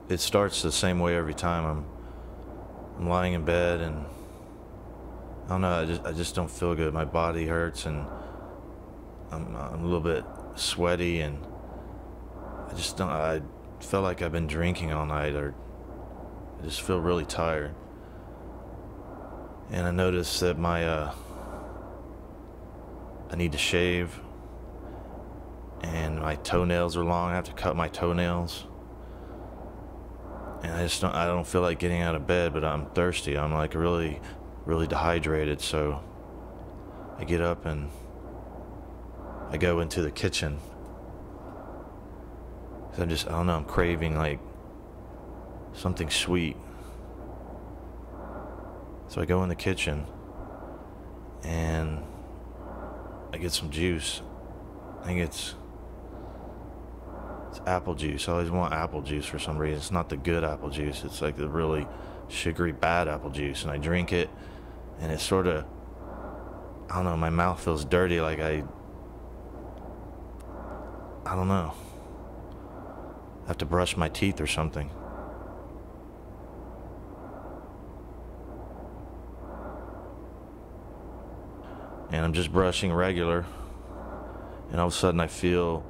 it starts the same way every time. I'm lying in bed, and I don't know. I just don't feel good. My body hurts, and I'm a little bit sweaty, and I just don't. I feel like I've been drinking all night, or I just feel really tired. And I noticed that I need to shave, and my toenails are long. I have to cut my toenails. And I don't feel like getting out of bed, but I'm thirsty. I'm like really, really dehydrated. So I get up and I go into the kitchen. 'Cause I don't know, I'm craving like something sweet. So I go in the kitchen and I get some juice. I think it's apple juice. I always want apple juice for some reason. It's not the good apple juice. It's like the really sugary bad apple juice. And I drink it, and it's sort of, I don't know, my mouth feels dirty, like I don't know. I have to brush my teeth or something. And I'm just brushing regular, and all of a sudden I feel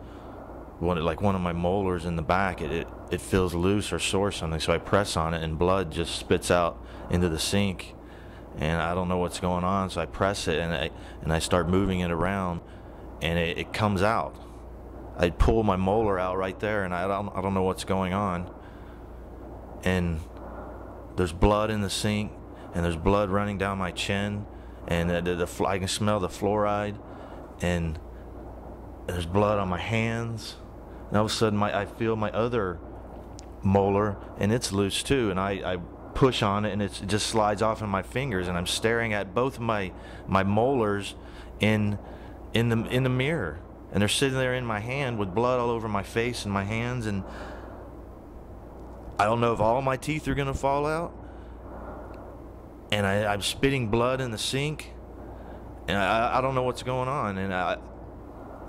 one of my molars in the back. It feels loose or sore or something. So I press on it, and blood just spits out into the sink, and I don't know what's going on. So I press it, and I start moving it around, and it comes out. I pull my molar out right there, and I don't know what's going on. And there's blood in the sink, and there's blood running down my chin, and I can smell the fluoride, and there's blood on my hands. And all of a sudden I feel my other molar, and it's loose too, and I push on it, and it just slides off in my fingers, and I'm staring at both my molars in the mirror, and they're sitting there in my hand with blood all over my face and my hands, and I don't know if all my teeth are gonna fall out, and I'm spitting blood in the sink, and I don't know what's going on, and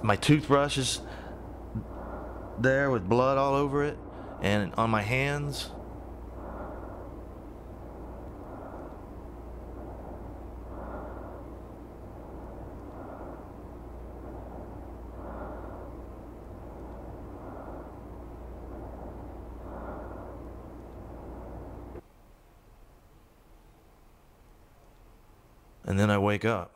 my toothbrush is there with blood all over it, and on my hands. And then I wake up.